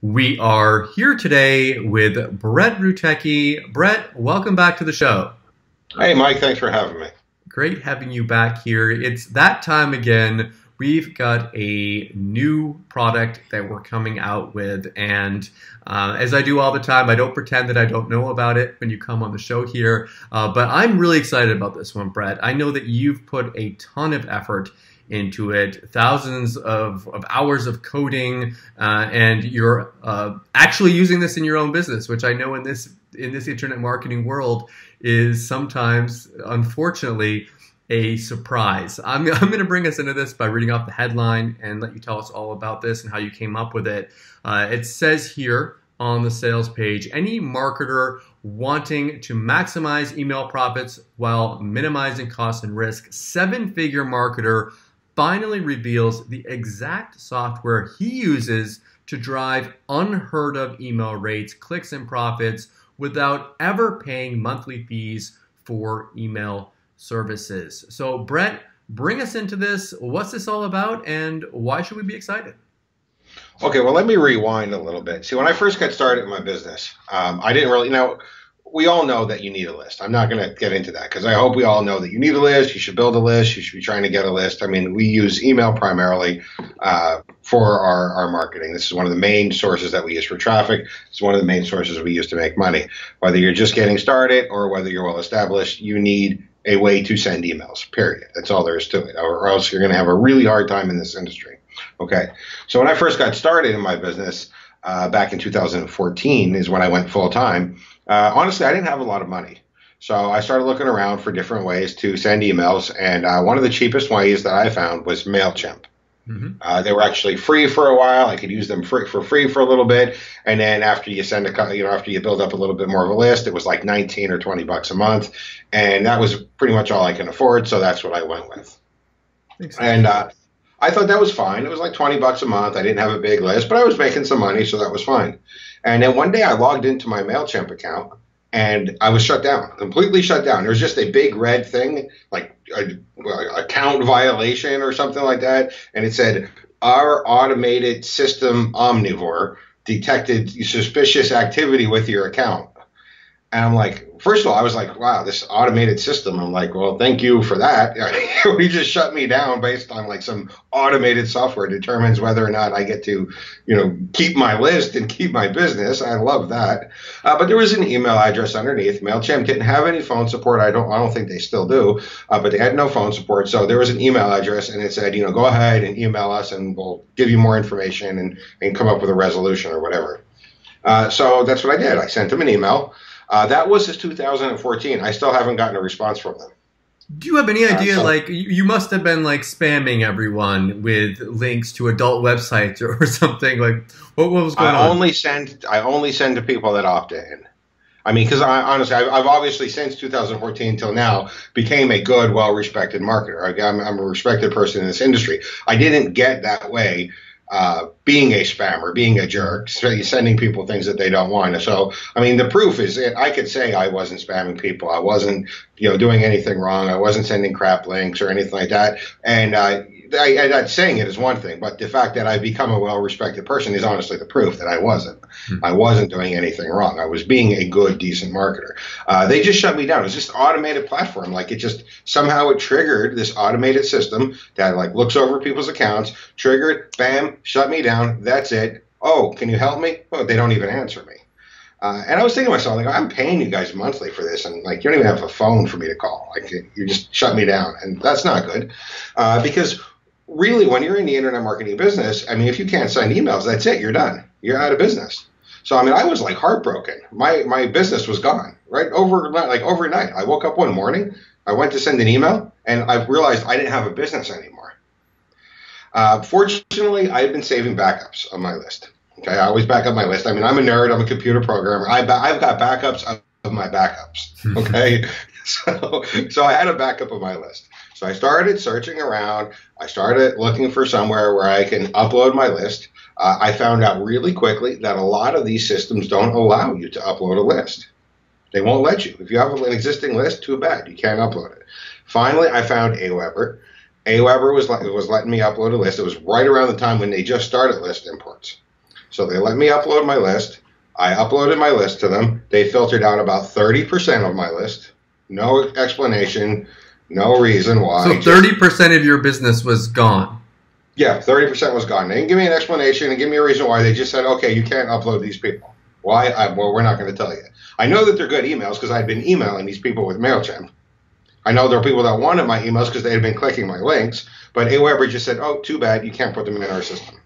We are here today with Brett Rutecki. Brett, welcome back to the show. Hey, Mike, thanks for having me. Great having you back here. It's that time again. We've got a new product that we're coming out with, and as I do all the time, I don't pretend that I don't know about it when you come on the show here, but I'm really excited about this one, Brett. I know that you've put a ton of effort into it, thousands of hours of coding, and you're actually using this in your own business, which I know in this internet marketing world is sometimes, unfortunately, a surprise. I'm going to bring us into this by reading off the headline and let you tell us all about this and how you came up with it. It says here on the sales page, any marketer wanting to maximize email profits while minimizing costs and risk, seven-figure marketer finally reveals the exact software he uses to drive unheard of email rates, clicks, and profits without ever paying monthly fees for email services. So Brett, bring us into this. What's this all about and why should we be excited? Okay, well, let me rewind a little bit. See, when I first got started in my business, I didn't really know. We all know that you need a list. I'm not going to get into that because I hope we all know that you need a list. You should build a list. You should be trying to get a list. I mean, we use email primarily for our marketing. This is one of the main sources that we use for traffic. It's one of the main sources we use to make money. Whether you're just getting started or whether you're well established, you need a way to send emails, period. That's all there is to it, or else you're going to have a really hard time in this industry. Okay, so when I first got started in my business back in 2014 is when I went full time. Honestly, I didn't have a lot of money. So I started looking around for different ways to send emails. And one of the cheapest ways that I found was MailChimp. They were actually free for a while. I could use them for free for a little bit. And then after you send after you build up a little bit more of a list, it was like 19 or 20 bucks a month. And that was pretty much all I can afford. So that's what I went with. And I thought that was fine. It was like 20 bucks a month. I didn't have a big list, but I was making some money. So that was fine. And then one day I logged into my MailChimp account and I was shut down, completely shut down. There was just a big red thing, like account violation or something like that. And it said, our automated system omnivore detected suspicious activity with your account. And I'm like, first of all, I was like, wow, this automated system. I'm like, well, thank you for that. We just shut me down based on like some automated software determines whether or not I get to, keep my list and keep my business. I love that. But there was an email address underneath. MailChimp didn't have any phone support. I don't think they still do, but they had no phone support. So there was an email address and it said, go ahead and email us and we'll give you more information and come up with a resolution or whatever. So that's what I did. I sent them an email. That was since 2014. I still haven't gotten a response from them. Do you have any idea, like, you must have been, like, spamming everyone with links to adult websites or something? Like, what was going on? I only send to people that opt in. I mean, because honestly, I've obviously since 2014 till now became a good, well-respected marketer. I'm a respected person in this industry. I didn't get that way being a spammer, being a jerk, sending people things that they don't want. So, I mean, the proof is I could say I wasn't spamming people. I wasn't, doing anything wrong. I wasn't sending crap links or anything like that. And saying it is one thing, but the fact that I've become a well-respected person is honestly the proof that I wasn't. I wasn't doing anything wrong. I was being a good, decent marketer. They just shut me down. It was just an automated platform. Like somehow it triggered this automated system that like looks over people's accounts, triggered, bam, shut me down. That's it. Oh, can you help me? Oh, they don't even answer me. And I was thinking to myself, like, I'm paying you guys monthly for this, and like, you don't even have a phone for me to call. Like, you just shut me down, and that's not good. Because really, when you're in the internet marketing business, I mean, if you can't send emails, that's it. You're done. You're out of business. So, I mean, I was like heartbroken. My business was gone, right? Overnight. I woke up one morning, I went to send an email, and I realized I didn't have a business anymore. Fortunately, I had been saving backups on my list. Okay, I always back up my list. I mean, I'm a nerd. I'm a computer programmer. I've got backups of my backups. Okay, so I had a backup of my list. So I started searching around. I started looking for somewhere where I can upload my list. I found out really quickly that a lot of these systems don't allow you to upload a list. They won't let you. If you have an existing list, too bad. You can't upload it. Finally, I found Aweber. Aweber was letting me upload a list. It was right around the time when they just started list imports. So they let me upload my list. I uploaded my list to them. They filtered out about 30% of my list. No explanation, no reason why. So 30% of your business was gone. Yeah, 30% was gone. They didn't give me an explanation and give me a reason why. They just said, okay, you can't upload these people. Why? Well, we're not going to tell you. I know that they're good emails because I'd been emailing these people with MailChimp. I know there are people that wanted my emails because they had been clicking my links, but Aweber just said, oh, too bad, you can't put them in our system.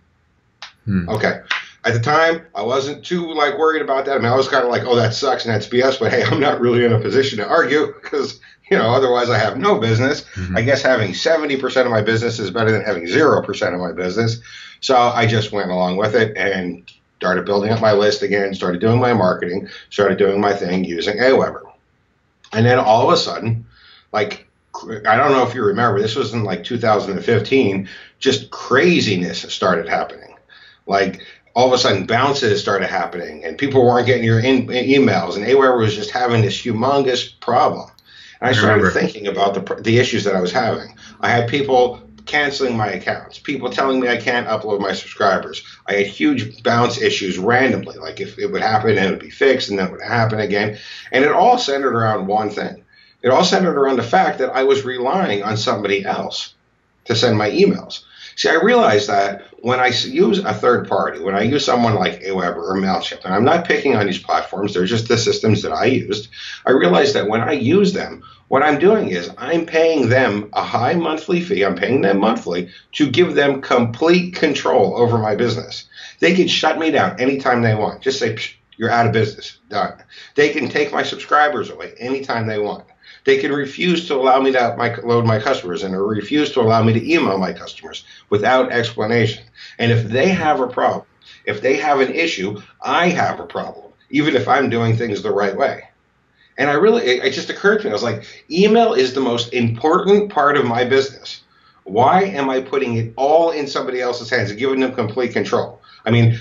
Okay. At the time, I wasn't too worried about that. I mean, I was kind of like, oh, that sucks and that's BS, but hey, I'm not really in a position to argue because, otherwise I have no business. I guess having 70% of my business is better than having 0% of my business. So I just went along with it and started building up my list again, started doing my marketing, started doing my thing using Aweber. And then all of a sudden, I don't know if you remember, this was in 2015, just craziness started happening. All of a sudden bounces started happening and people weren't getting your emails, and Aweber was just having this humongous problem. And I started thinking about the issues that I was having. I had people canceling my accounts, people telling me I can't upload my subscribers. I had huge bounce issues randomly, if it would happen and it would be fixed and then it would happen again. And it all centered around one thing. It all centered around the fact that I was relying on somebody else to send my emails. See, I realized that when I use a third party, when I use someone like Aweber or MailChimp, and I'm not picking on these platforms, they're just the systems that I used, I realized that when I use them, what I'm doing is I'm paying them a high monthly fee. I'm paying them monthly to give them complete control over my business. They can shut me down anytime they want. Just say, you're out of business, done. They can take my subscribers away anytime they want. They can refuse to allow me to load my customers and or refuse to allow me to email my customers without explanation. And if they have a problem, if they have an issue, I have a problem, even if I'm doing things the right way. And it just occurred to me, I was like, email is the most important part of my business. Why am I putting it all in somebody else's hands and giving them complete control? I mean,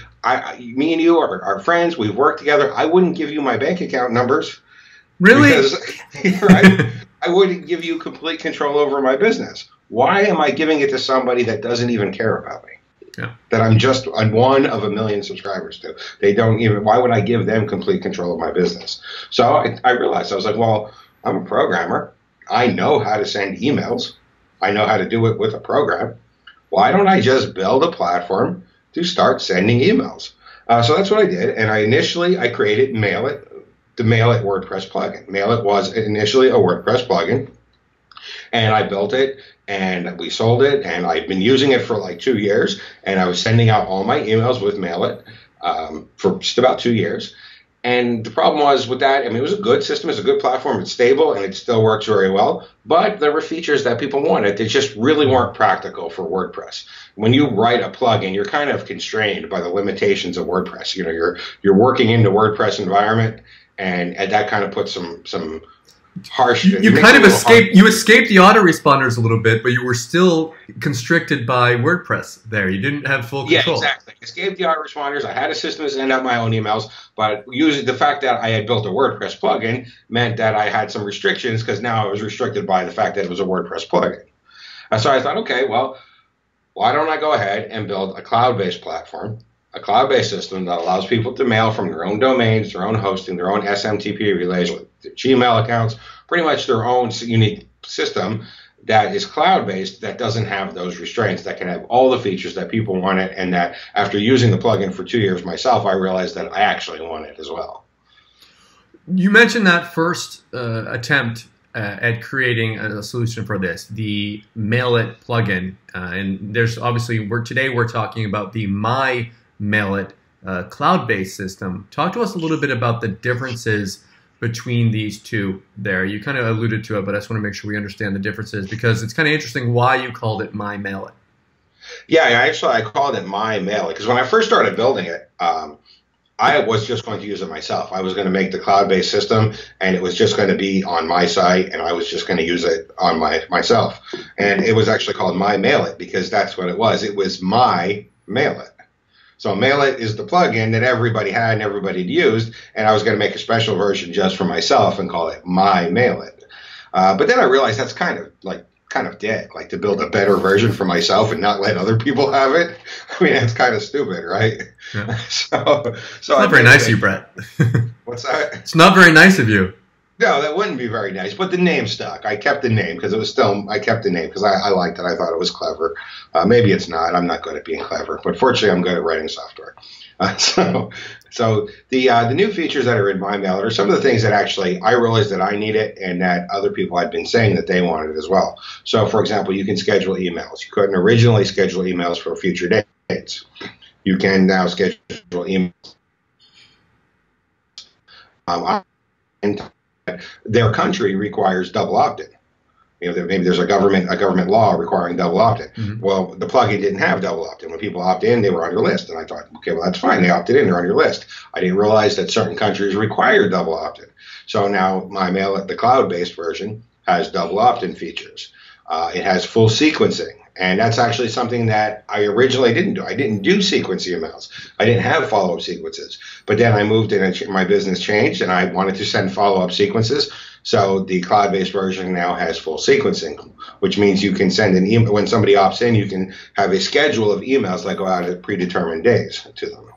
me and you are friends. We've worked together. I wouldn't give you my bank account numbers. Really? Because, right? I wouldn't give you complete control over my business. Why am I giving it to somebody that doesn't even care about me? Yeah. That I'm just one of a million subscribers to. Why would I give them complete control of my business? So I realized, I was like, well, I'm a programmer. I know how to send emails. I know how to do it with a program. Why don't I just build a platform to start sending emails? So that's what I did. And I created MaiMailit, the MaiMailit WordPress plugin. MaiMailit was initially a WordPress plugin, and I built it, and we sold it, and I've been using it for 2 years, and I was sending out all my emails with MaiMailit for just about 2 years. And the problem was with that, it was a good system, it's a good platform, it's stable, and it still works very well, but there were features that people wanted that just really weren't practical for WordPress. When you write a plugin, you're kind of constrained by the limitations of WordPress. You're working in the WordPress environment, and that kind of puts some harsh. You kind of escaped. You escaped the autoresponders a little bit, but you were still constricted by WordPress. There, you didn't have full control. Yeah, exactly. Escaped the autoresponders. I had a system to send out my own emails, but using the fact that I had built a WordPress plugin meant that I had some restrictions because now I was restricted by the fact that it was a WordPress plugin. So I thought, okay, well, why don't I go ahead and build a cloud-based platform? A cloud-based system that allows people to mail from their own domains, their own hosting, their own SMTP relays with their Gmail accounts, pretty much their own unique system that is cloud-based, that doesn't have those restraints, that can have all the features that people wanted, and that after using the plugin for 2 years myself, I realized that I actually want it as well. You mentioned that first attempt at creating a solution for this, the MaiMailit plugin, and there's obviously, today we're talking about the MyMailit cloud-based system. Talk to us a little bit about the differences between these two there. You kind of alluded to it, but I just want to make sure we understand the differences because it's kind of interesting why you called it MyMailit. Yeah, I called it MyMailit because when I first started building it, I was just going to use it myself. I was going to make the cloud-based system, and it was just going to be on my site, and I was just going to use it on myself. And it was actually called MyMailit because that's what it was. It was MyMailit. So MaiMailit is the plugin that everybody had and everybody had used, and I was going to make a special version just for myself and call it MyMailit. But then I realized that's kind kind of dick, like to build a better version for myself and not let other people have it. I mean, that's kind of stupid, right? Yeah. So It's not very nice of you, Brett. What's that? It's not very nice of you. No, that wouldn't be very nice. But the name stuck. I kept the name because I kept the name because I liked it. I thought it was clever. Maybe it's not. I'm not good at being clever, but fortunately, I'm good at writing software. So the new features that are in MyMailit are some of the things that actually I realized that I needed and that other people had been saying that they wanted as well. So, for example, you can schedule emails. You couldn't originally schedule emails for future dates. You can now schedule emails. And their country requires double opt-in. Maybe there's a government law requiring double opt-in. Mm-hmm. Well, the plugin didn't have double opt-in. When people opt in, they were on your list. And I thought, okay, well, that's fine. They opted in. They're on your list. I didn't realize that certain countries require double opt-in. So now MyMailit, the cloud-based version, has double opt-in features. It has full sequencing. And that's actually something that I originally didn't do. I didn't do sequence emails. I didn't have follow-up sequences. But then I moved in and my business changed, and I wanted to send follow-up sequences. So the cloud-based version now has full sequencing, which means you can send an email. When somebody opts in, you can have a schedule of emails that go out at predetermined days to them.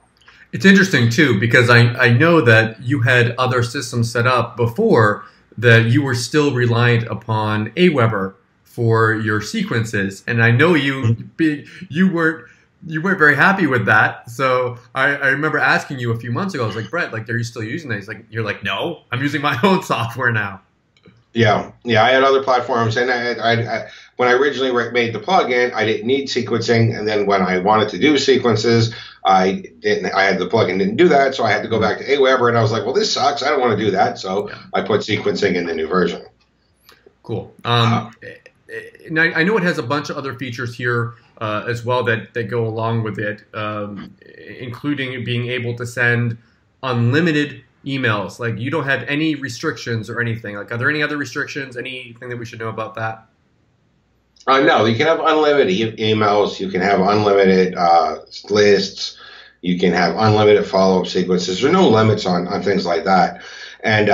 It's interesting, too, because I know that you had other systems set up before that you were still reliant upon Aweber for your sequences, and I know you weren't very happy with that. So I remember asking you a few months ago. I was like, Brett, like, are you still using that? You're like, no, I'm using my own software now. Yeah. I had other platforms, and I when I originally made the plugin, I didn't need sequencing, and then when I wanted to do sequences, I had the plugin didn't do that, so I had to go back to Aweber, and I was like, well, this sucks. I don't want to do that, so I put sequencing in the new version. Cool. Now, I know it has a bunch of other features here as well that go along with it, including being able to send unlimited emails. Like, you don't have any restrictions or anything. Like, are there any other restrictions? Anything that we should know about that? No, you can have unlimited emails. You can have unlimited lists. You can have unlimited follow-up sequences. There are no limits on things like that. And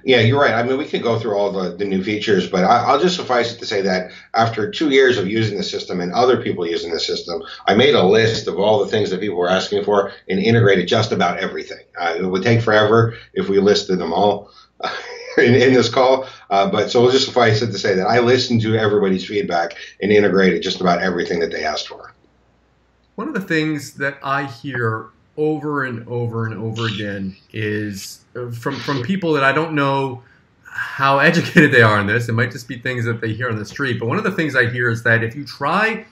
yeah, you're right. I mean, we can go through all the new features, but I'll just suffice it to say that after 2 years of using the system and other people using the system, I made a list of all the things that people were asking for and integrated just about everything. It would take forever if we listed them all in this call, but so we'll just suffice it to say that I listened to everybody's feedback and integrated just about everything that they asked for. One of the things that I hear over and over and over again is from people that I don't know how educated they are on this. It might just be things that they hear on the street. But one of the things I hear is that if you try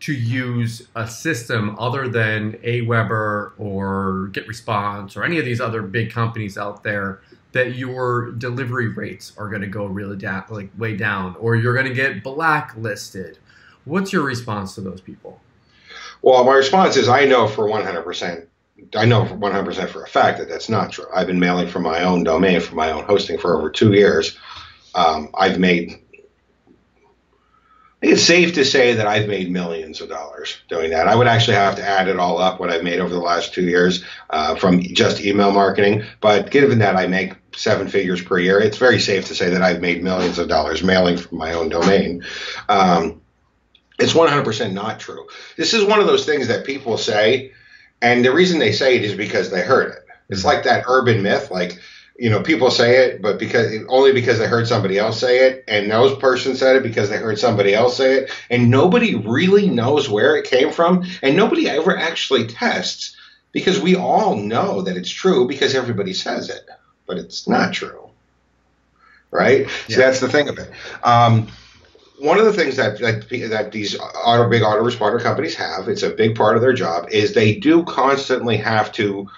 to use a system other than Aweber or GetResponse or any of these other big companies out there, that your delivery rates are going to go really down, like way down, or you're going to get blacklisted. What's your response to those people? Well, my response is I know for 100% for a fact that that's not true. I've been mailing from my own domain, from my own hosting for over 2 years. I've made, I think it's safe to say that I've made millions of dollars doing that. I would actually have to add it all up, what I've made over the last 2 years from just email marketing. But given that I make 7 figures per year, it's very safe to say that I've made millions of dollars mailing from my own domain. It's 100% not true. This is one of those things that people say, and the reason they say it is because they heard it. It's like that urban myth, like, people say it, but only because they heard somebody else say it, and those person said it because they heard somebody else say it, and nobody really knows where it came from, and nobody ever actually tests, because we all know that it's true because everybody says it, but it's not true, right? Yeah. So that's the thing of it. One of the things that these big autoresponder companies have, it's a big part of their job, is they do constantly have to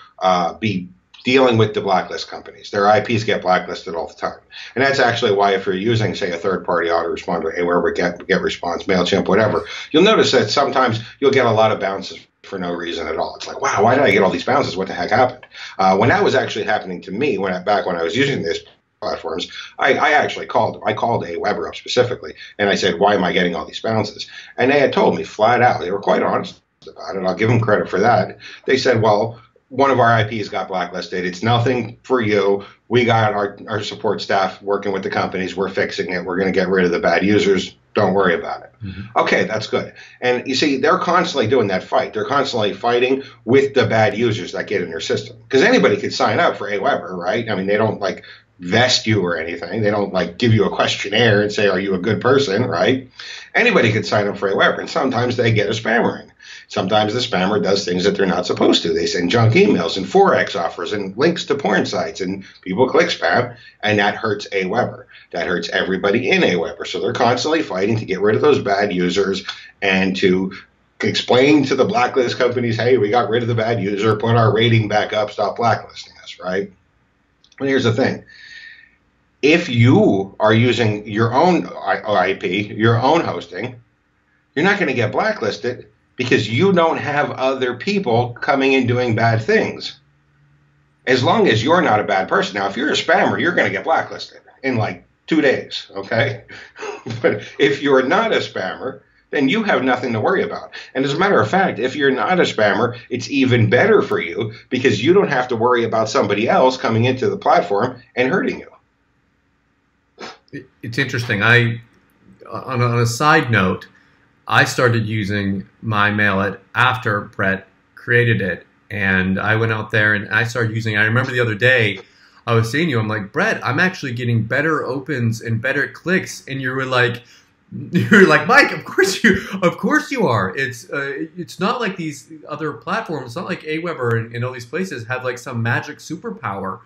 be dealing with the blacklist companies. Their IPs get blacklisted all the time. And that's actually why if you're using, say, a third-party autoresponder, Aweber, GetResponse, MailChimp, whatever, you'll notice that sometimes you'll get a lot of bounces for no reason at all. It's like, wow, why did I get all these bounces? What the heck happened? When that was actually happening to me, back when I was using this platforms, I actually called them. I called Aweber up specifically, and I said, why am I getting all these bounces? And they had told me flat out. They were quite honest about it. I'll give them credit for that. They said, well, one of our IPs got blacklisted. It's nothing for you. We got our support staff working with the companies. We're fixing it. We're going to get rid of the bad users. Don't worry about it. Okay, that's good. And you see, they're constantly doing that fight. They're constantly fighting with the bad users that get in their system. Because anybody could sign up for Aweber, right? I mean, they don't like vest you or anything. They don't like give you a questionnaire and say, are you a good person, right? Anybody could sign up for Aweber, and sometimes they get a spammer in. Sometimes the spammer does things that they're not supposed to. They send junk emails and Forex offers and links to porn sites, and people click spam, and that hurts Aweber. That hurts everybody in Aweber. So they're constantly fighting to get rid of those bad users and to explain to the blacklist companies, hey, we got rid of the bad user, put our rating back up, stop blacklisting us, right? And here's the thing. If you are using your own IP, your own hosting, you're not going to get blacklisted because you don't have other people coming in doing bad things. As long as you're not a bad person. Now, if you're a spammer, you're going to get blacklisted in like 2 days, okay? But if you're not a spammer, then you have nothing to worry about. And as a matter of fact, if you're not a spammer, it's even better for you because you don't have to worry about somebody else coming into the platform and hurting you. It's interesting. On a side note, I started using MyMailit after Brett created it, and I went out there and I started using it. I remember the other day I was seeing you. I'm like, Brett, I'm actually getting better opens and better clicks, and you were like, Mike, of course you are. It's not like these other platforms. It's not like Aweber and all these places have like some magic superpower.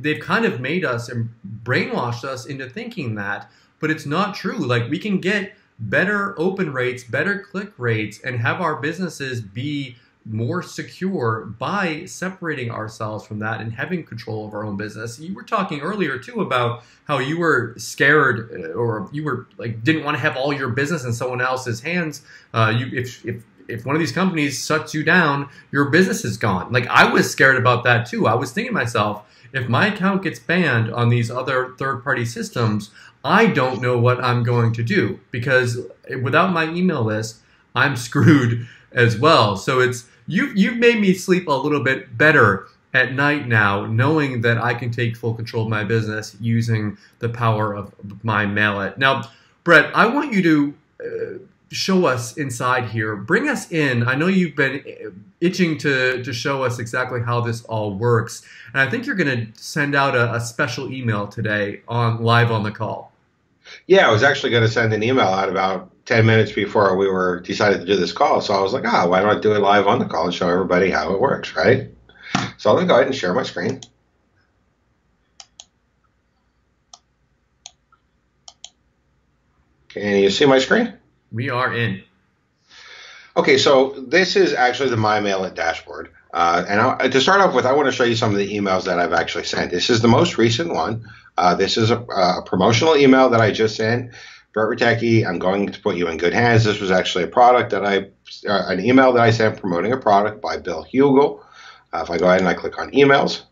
They've kind of made us and brainwashed us into thinking that, but it's not true. Like, we can get better open rates, better click rates, and have our businesses be more secure by separating ourselves from that and having control of our own business. You were talking earlier too about how you were scared, or you were like didn't want to have all your business in someone else's hands. If one of these companies shuts you down, your business is gone. Like, I was scared about that too. I was thinking to myself, if my account gets banned on these other third-party systems, I don't know what I'm going to do, because without my email list, I'm screwed as well. So you've made me sleep a little bit better at night now, knowing that I can take full control of my business using the power of MyMailit. Now, Brett, I want you to show us inside here. Bring us in. I know you've been itching to show us exactly how this all works, and I think you're going to send out a special email today live on the call. Yeah, I was actually going to send an email out about 10 minutes before we decided to do this call. So I was like, why don't I do it live on the call and show everybody how it works, right? So I'm going to go ahead and share my screen. Can you see my screen? We are in. Okay, so this is actually the MyMailit dashboard. To start off with, I want to show you some of the emails that I've actually sent. This is the most recent one. This is a promotional email that I just sent. Brett Ratecki, I'm going to put you in good hands. This was actually a product that an email that I sent promoting a product by Bill Hugel. If I go ahead and I click on emails,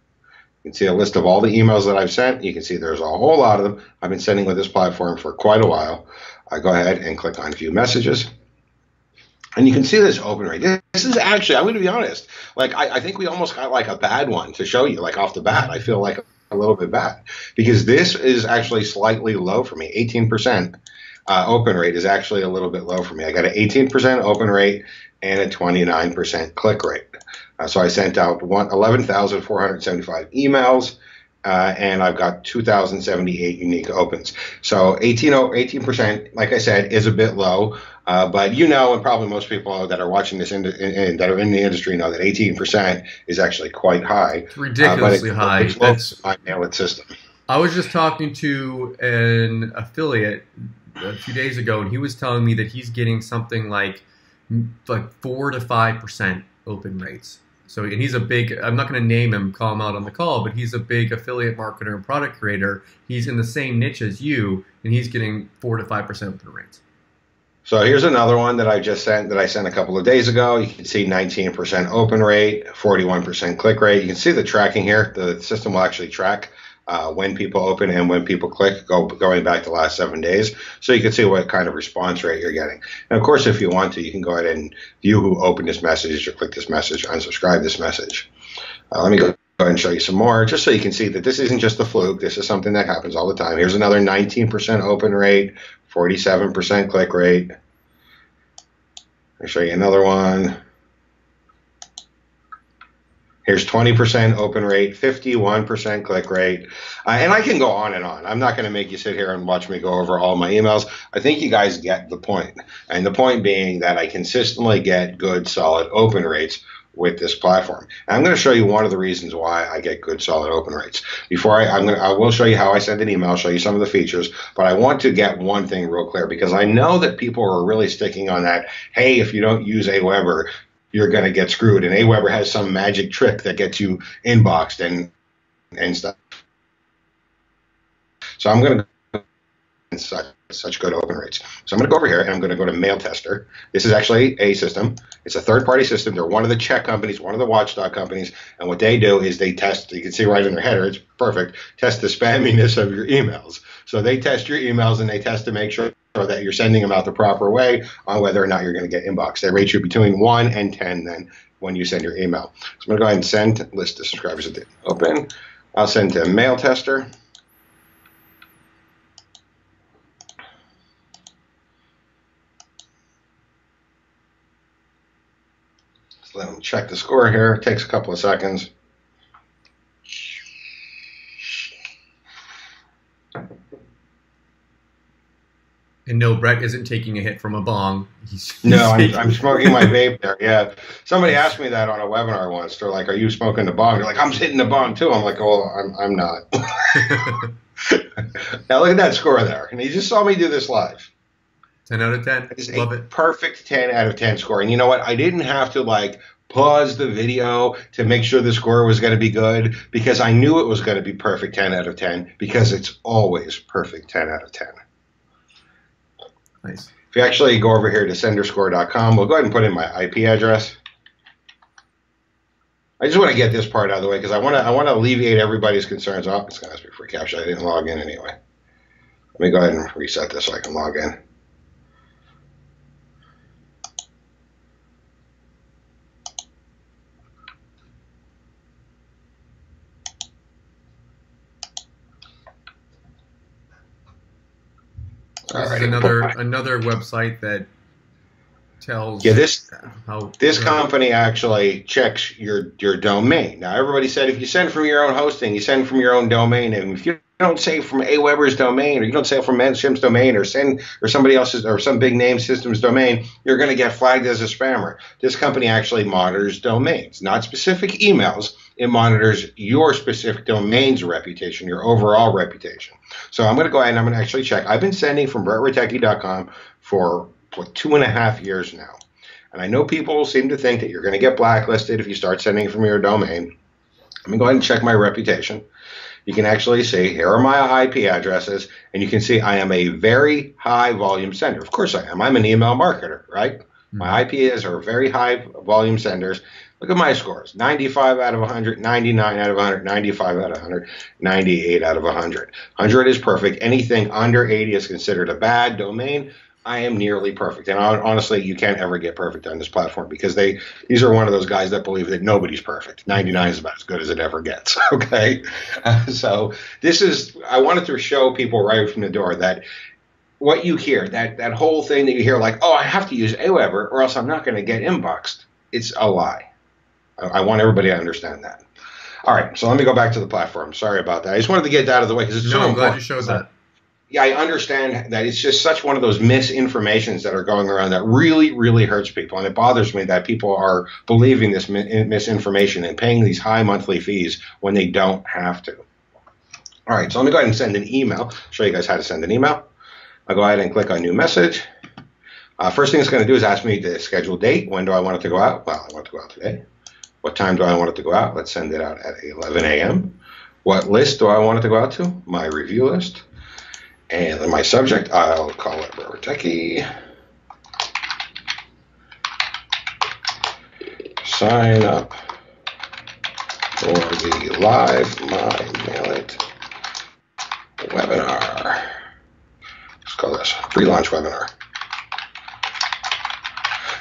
you can see a list of all the emails that I've sent. You can see there's a whole lot of them. I've been sending with this platform for quite a while. I go ahead and click on view messages. And you can see this open rate. This is actually, I'm going to be honest, like I think we almost got like a bad one to show you, like off the bat. I feel like a little bit bad because this is actually slightly low for me. 18% open rate is actually a little bit low for me. I got an 18% open rate and a 29% click rate. So I sent out 11,475 emails. And I've got 2,078 unique opens. So 18%, like I said, is a bit low. But and probably most people that are watching this and that are in the industry know that 18% is actually quite high. It's ridiculously high. That's my MyMailit system. I was just talking to an affiliate a few days ago, and he was telling me that he's getting something like 4 to 5% open rates. So, and he's a big, I'm not going to name him, call him out on the call, but he's a big affiliate marketer and product creator. He's in the same niche as you, and he's getting 4 to 5% open rates. So here's another one that I just sent, that I sent a couple of days ago. You can see 19% open rate, 41% click rate. You can see the tracking here. The system will actually track when people open and when people click, going back to the last 7 days. So you can see what kind of response rate you're getting. And of course, if you want to, you can go ahead and view who opened this message or click this message, unsubscribe this message. Let me go ahead and show you some more, just so you can see that this isn't just a fluke. This is something that happens all the time. Here's another 19% open rate, 47% click rate. I'll show you another one. Here's 20% open rate, 51% click rate. And I can go on and on. I'm not going to make you sit here and watch me go over all my emails. I think you guys get the point. And the point being that I consistently get good, solid open rates with this platform. And I'm going to show you one of the reasons why I get good, solid open rates. Before I will show you how I send an email, I'll show you some of the features, but I want to get one thing real clear, because I know that people are really sticking on that, hey, if you don't use Aweber, you're going to get screwed. And Aweber has some magic trick that gets you inboxed and stuff. So I'm going to such good open rates. So I'm going to go over here and I'm going to go to Mail Tester. This is actually a system. It's a third-party system. They're one of the check companies, one of the watchdog companies, and what they do is they test, you can see right in their header, it's perfect, test the spamminess of your emails. So they test your emails and they test to make sure that you're sending them out the proper way on whether or not you're going to get inboxed. They rate you between 1 and 10 then when you send your email. So I'm going to go ahead and send list of subscribers that didn't open. I'll send to Mail Tester. Let them check the score here. It takes a couple of seconds. And no, Brett isn't taking a hit from a bong. No, I'm smoking my vape there. Yeah. Somebody asked me that on a webinar once. They're like, are you smoking the bong? They're like, I'm hitting the bong too. I'm like, oh, I'm not. Now look at that score there. And you just saw me do this live. 10 out of 10. Love it. Perfect 10 out of 10 score. And you know what? I didn't have to like pause the video to make sure the score was going to be good, because I knew it was going to be perfect 10 out of 10, because it's always perfect 10 out of 10. Nice. If you actually go over here to senderscore.com, we'll go ahead and put in my IP address. I just want to get this part out of the way because I want to alleviate everybody's concerns. Oh, it's going to ask me for a captcha. I didn't log in anyway. Let me go ahead and reset this so I can log in. This is another website that tells this company actually checks your domain. Now everybody said if you send from your own hosting, you send from your own domain, and if you don't say from Aweber's domain, or you don't say from MailChimp's domain, or somebody else's or some big name system's domain, you're going to get flagged as a spammer. This company actually monitors domains, not specific emails. It monitors your specific domain's reputation, your overall reputation. So I'm going to go ahead and I'm going to actually check. I've been sending from BrettRatecki.com for 2.5 years now. And I know people seem to think that you're going to get blacklisted if you start sending from your domain. Let me go ahead and check my reputation. You can actually see here are my IP addresses, and you can see I am a very high volume sender. Of course I am. I'm an email marketer, right? My IPs are very high volume senders. Look at my scores, 95 out of 100, 99 out of 100, 95 out of 100, 98 out of 100. 100 is perfect. Anything under 80 is considered a bad domain. I am nearly perfect. And honestly, you can't ever get perfect on this platform because these are one of those guys that believe that nobody's perfect. 99 is about as good as it ever gets, okay? So I wanted to show people right from the door that what you hear, that whole thing that you hear like, oh, I have to use Aweber or else I'm not going to get inboxed. It's a lie. I want everybody to understand that. All right, so let me go back to the platform. Sorry about that. I just wanted to get that out of the way because it's so important. I'm glad you showed that. Yeah, I understand that it's just such one of those misinformations that are going around that really, really hurts people. And it bothers me that people are believing this misinformation and paying these high monthly fees when they don't have to. All right, so let me go ahead and send an email. Show you guys how to send an email. I'll go ahead and click on New Message. First thing it's going to do is ask me to schedule date. When do I want it to go out? Well, I want it to go out today. What time do I want it to go out? Let's send it out at 11 a.m. What list do I want it to go out to? My review list. And then my subject, I'll call it Brett Ratecki. Sign up for the live MyMailit webinar. Let's call this pre-launch webinar.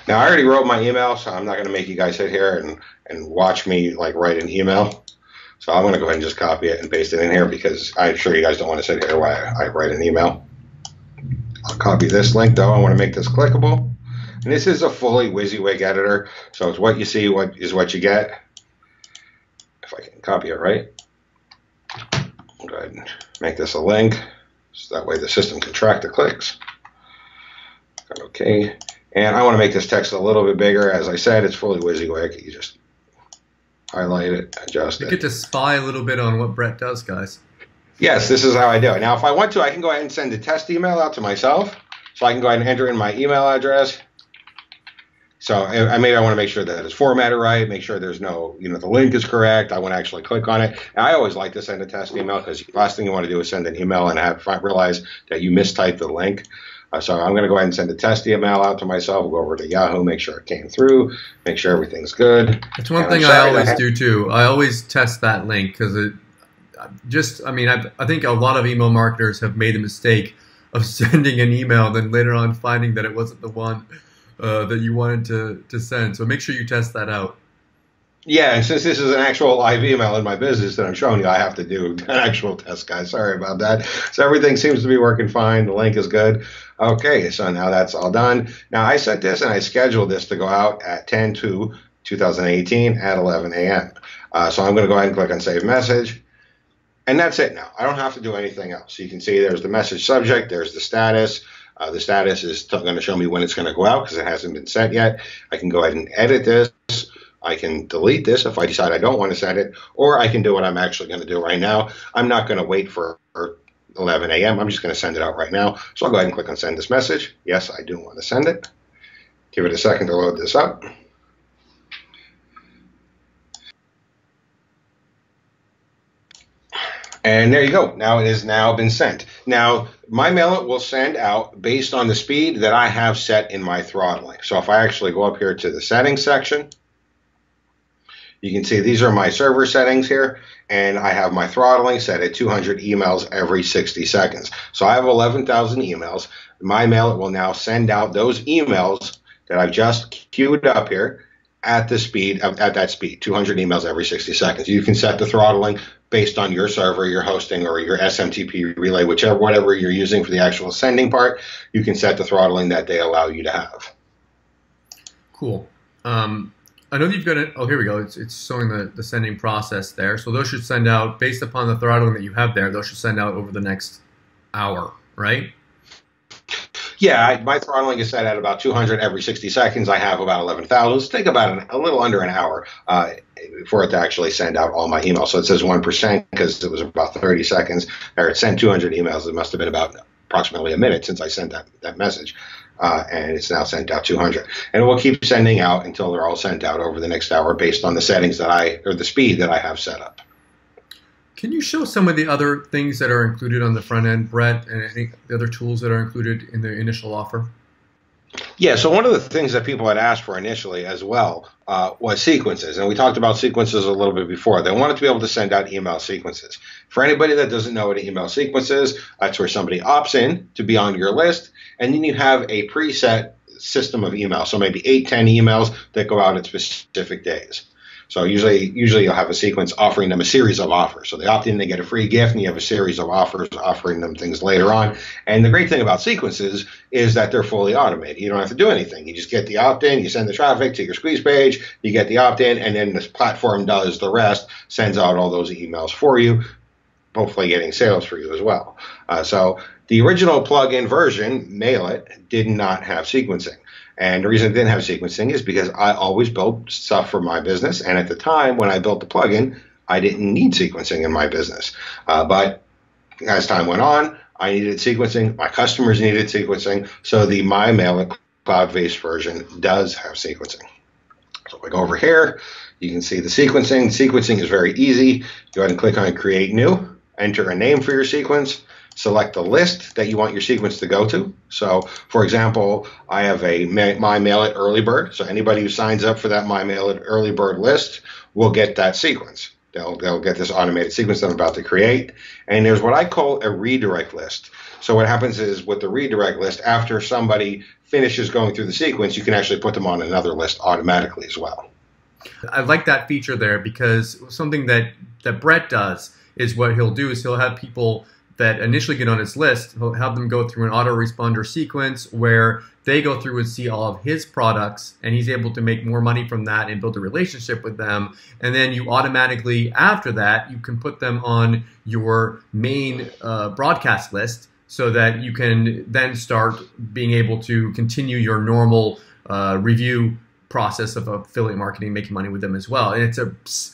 Now, I already wrote my email, so I'm not going to make you guys sit here and watch me like write an email. So I'm going to go ahead and just copy it and paste it in here because I'm sure you guys don't want to sit here while I write an email. I'll copy this link though. I want to make this clickable. And this is a fully WYSIWYG editor. So it's what you see, what is what you get. If I can copy it right. Go ahead and make this a link. So that way the system can track the clicks. Okay. And I want to make this text a little bit bigger. As I said, it's fully WYSIWYG. You just highlight it, adjust it. You get to spy a little bit on what Brett does, guys. Yes, this is how I do it. Now, if I want to, I can go ahead and send a test email out to myself. So I can go ahead and enter in my email address. So maybe I want to make sure that it's formatted right, make sure there's no, the link is correct. I want to actually click on it. And I always like to send a test email because the last thing you want to do is send an email and realize that you mistyped the link. So I'm going to go ahead and send a test email out to myself. We'll go over to Yahoo, make sure it came through, make sure everything's good. That's one thing I always do too. I always test that link because I think a lot of email marketers have made the mistake of sending an email, then later on finding that it wasn't the one that you wanted to send. So make sure you test that out. Yeah, and since this is an actual live email in my business that I'm showing you, I have to do an actual test, guys. Sorry about that. So everything seems to be working fine. The link is good. Okay, so now that's all done. Now I set this and I scheduled this to go out at 10/2/2018 at 11 a.m. So I'm going to go ahead and click on Save Message. And that's it now. I don't have to do anything else. You can see there's the message subject. There's the status. The status is going to show me when it's going to go out because it hasn't been set yet. I can go ahead and edit this. I can delete this if I decide I don't want to send it, or I can do what I'm actually going to do right now. I'm not going to wait for 11 a.m. I'm just going to send it out right now. So I'll go ahead and click on Send This Message. Yes, I do want to send it. Give it a second to load this up. And there you go. Now it has now been sent. Now, MyMailit will send out based on the speed that I have set in my throttling. So if I actually go up here to the settings section, you can see these are my server settings here, and I have my throttling set at 200 emails every 60 seconds. So I have 11,000 emails. MyMailit will now send out those emails that I've just queued up here at the speed, at that speed, 200 emails every 60 seconds. You can set the throttling based on your server, your hosting, or your SMTP relay, whatever you're using for the actual sending part. You can set the throttling that they allow you to have. Cool. I know that you've got it. Oh, here we go. It's showing the sending process there. So those should send out, based upon the throttling that you have there, those should send out over the next hour, right? Yeah, my throttling is set at about 200 every 60 seconds. I have about 11,000. It'll take about a little under an hour for it to actually send out all my emails. So it says 1% because it was about 30 seconds. Or it sent 200 emails. It must have been about approximately a minute since I sent that message. And it's now sent out 200. And it will keep sending out until they're all sent out over the next hour based on the settings or the speed that I have set up. Can you show some of the other things that are included on the front end, Brett, and I think the other tools that are included in the initial offer? Yeah, so one of the things that people had asked for initially as well was sequences. And we talked about sequences a little bit before. They wanted to be able to send out email sequences. For anybody that doesn't know what an email sequence is, that's where somebody opts in to be on your list, and then you have a preset system of emails. So maybe 8, 10 emails that go out at specific days. So usually you'll have a sequence offering them a series of offers. So they opt in, they get a free gift, and you have a series of offers offering them things later on. And the great thing about sequences is that they're fully automated. You don't have to do anything. You just get the opt-in, you send the traffic to your squeeze page, you get the opt-in, and then this platform does the rest, sends out all those emails for you, hopefully getting sales for you as well. So the original plugin version, Mailit, did not have sequencing. And the reason it didn't have sequencing is because I always built stuff for my business. And at the time when I built the plugin, I didn't need sequencing in my business. But as time went on, I needed sequencing. My customers needed sequencing. So the MyMailit cloud-based version does have sequencing. So if I go over here, you can see the sequencing. Sequencing is very easy. Go ahead and click on Create New. Enter a name for your sequence. Select the list that you want your sequence to go to. So, for example, I have a MyMailit early bird. So anybody who signs up for that MyMailit early bird list will get that sequence. They'll get this automated sequence that I'm about to create. And there's what I call a redirect list. So what happens is with the redirect list, after somebody finishes going through the sequence, you can actually put them on another list automatically as well. I like that feature there because something that that Brett does is what he'll do is he'll have people that initially get on his list, he'll have them go through an autoresponder sequence where they go through and see all of his products, and he's able to make more money from that and build a relationship with them. And then you automatically, after that, you can put them on your main broadcast list so that you can then start being able to continue your normal review process of affiliate marketing, making money with them as well. And it's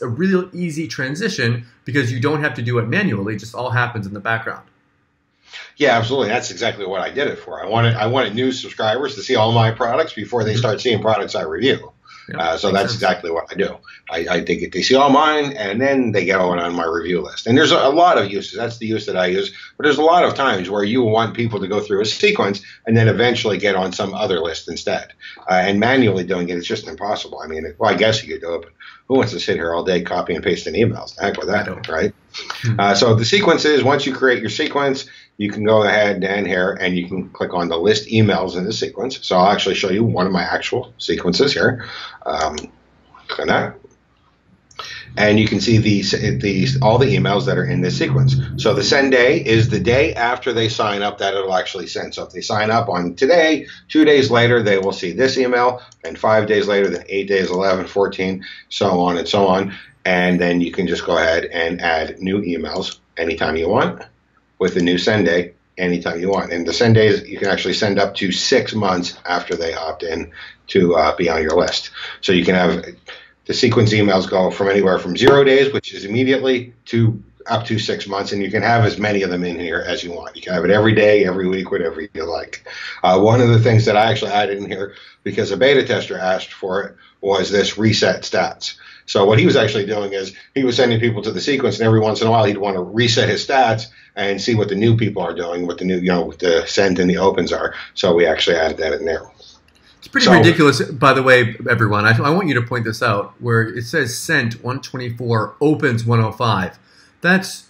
a real easy transition because you don't have to do it manually. It just all happens in the background. Yeah, absolutely. That's exactly what I did it for. I wanted new subscribers to see all my products before they start seeing products I review. So that's exactly what I do. They see all mine, and then they get on my review list. And there's a lot of uses. That's the use that I use. But there's a lot of times where you want people to go through a sequence and then eventually get on some other list instead. And manually doing it is just impossible. I mean, well, I guess you could do it, but who wants to sit here all day copying and pasting emails? The heck with that, right? So the sequence is, once you create your sequence, you can go ahead and here and you can click on the list emails in the sequence. So I'll actually show you one of my actual sequences here. Click on that. And you can see all the emails that are in this sequence. So the send day is the day after they sign up that it'll actually send. So if they sign up on today, 2 days later, they will see this email, and 5 days later, then 8 days, 11, 14, so on and so on. And then you can just go ahead and add new emails anytime you want with the new send day anytime you want. And the send days, you can actually send up to 6 months after they opt in to be on your list. So you can have the sequence emails go from anywhere from 0 days, which is immediately, to up to 6 months, and you can have as many of them in here as you want. You can have it every day, every week, whatever you like. One of the things that I actually added in here, because a beta tester asked for it, was this reset stats. So what he was actually doing is he was sending people to the sequence, and every once in a while he'd want to reset his stats and see what the new people are doing, what the new, what the sent and the opens are. So we actually added that in there. It's pretty ridiculous, by the way, everyone. I want you to point this out, where it says sent 124, opens 105. That's,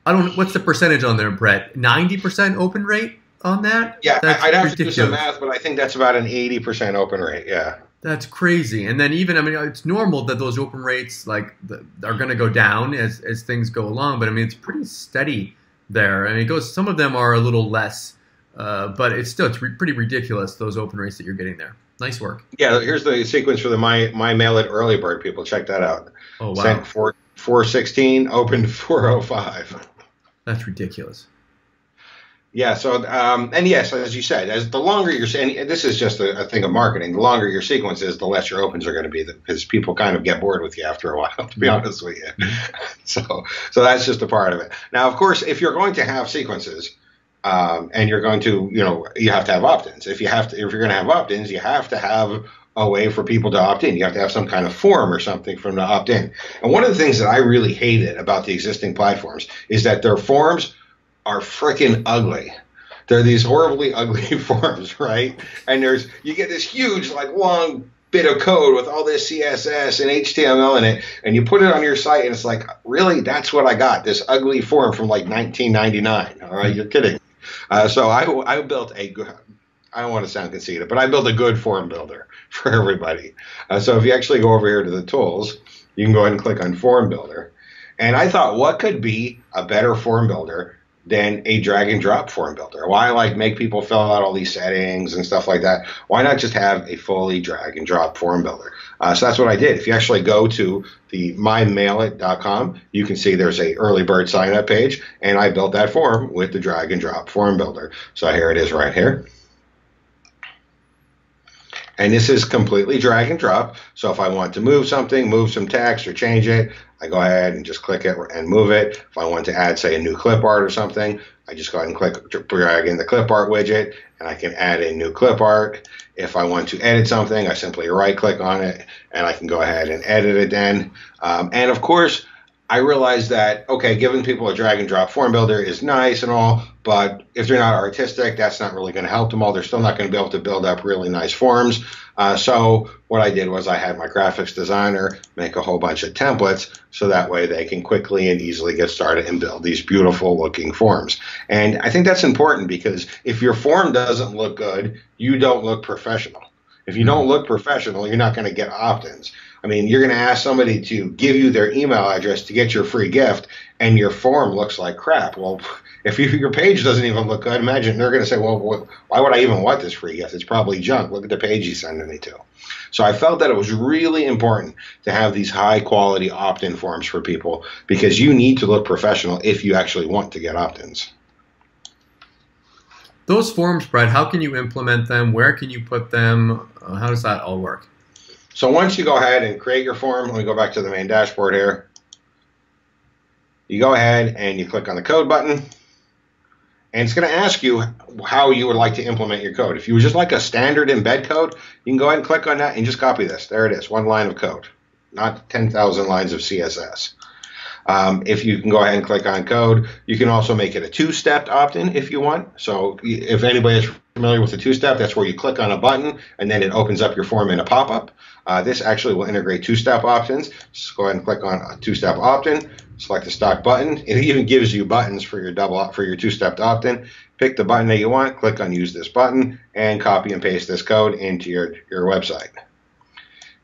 what's the percentage on there, Brett? 90% open rate on that? Yeah, that's I'd have to do some math, but I think that's about an 80% open rate, yeah. That's crazy. And then even, I mean, it's normal that those open rates are going to go down as things go along, but I mean, it's pretty steady there. I mean, some of them are a little less, but it's pretty ridiculous, those open rates that you're getting there. Nice work. Yeah, here's the sequence for the MyMailit early bird people. Check that out. Oh, wow. Sent 416, opened 405. That's ridiculous. Yeah, so, and yes, as you said, as the longer and this is just a thing of marketing, the longer your sequence is, the less your opens are going to be, because people kind of get bored with you after a while, to be honest with you. So that's just a part of it. Now, of course, if you're going to have sequences, and you're going to, you have to have opt-ins. If you're going to have opt-ins, you have to have a way for people to opt in. You have to have some kind of form or something for them to opt in. And one of the things that I really hated about the existing platforms is that their forms are freaking ugly. They're these horribly ugly forms, right? And you get this huge, long bit of code with all this CSS and HTML in it, and you put it on your site, and it's like, really? That's what I got? This ugly form from 1999. All right, you're kidding. So I built I don't want to sound conceited, but I built a good form builder for everybody. So if you actually go over here to the tools, you can go ahead and click on Form Builder. And I thought, what could be a better form builder than a drag and drop form builder? Why make people fill out all these settings and stuff like that? Why not just have a fully drag and drop form builder? So that's what I did. If you actually go to the MyMailit.com, you can see there's a early bird sign up page, and I built that form with the drag and drop form builder. So here it is right here. And this is completely drag and drop. So if I want to move something, move some text or change it, I go ahead and just click it and move it. If I want to add, say, a new clip art or something, I just go ahead and drag in the clip art widget, and I can add a new clip art. If I want to edit something, I simply right click on it, and I can go ahead and edit it then. And of course, I realized that, okay, giving people a drag and drop form builder is nice and all, but if they're not artistic, that's not really going to help them all. They're still not going to be able to build up really nice forms. So what I did was I had my graphics designer make a whole bunch of templates, so that way they can quickly and easily get started and build these beautiful looking forms. And I think that's important, because if your form doesn't look good, you don't look professional. If you don't look professional, you're not going to get opt-ins. I mean, you're going to ask somebody to give you their email address to get your free gift, and your form looks like crap. Well, if your page doesn't even look good, imagine they're going to say, well, why would I even want this free gift? It's probably junk. Look at the page he's sending me to. So I felt that it was really important to have these high-quality opt-in forms for people, because you need to look professional if you actually want to get opt-ins. Those forms, Brett, how can you implement them? Where can you put them? How does that all work? So once you go ahead and create your form, let me go back to the main dashboard here. You go ahead and you click on the code button, and it's going to ask you how you would like to implement your code. If you would just like a standard embed code, you can go ahead and click on that and just copy this. There it is, one line of code, not 10,000 lines of CSS. If you can go ahead and click on code, you can also make it a two-step opt-in if you want. So if anybody is familiar with the two-step, that's where you click on a button and then it opens up your form in a pop-up. This actually will integrate two-step opt-ins. Just go ahead and click on a two-step opt-in, select the stock button. It even gives you buttons for your two-step opt-in. Pick the button that you want, click on use this button, and copy and paste this code into your website.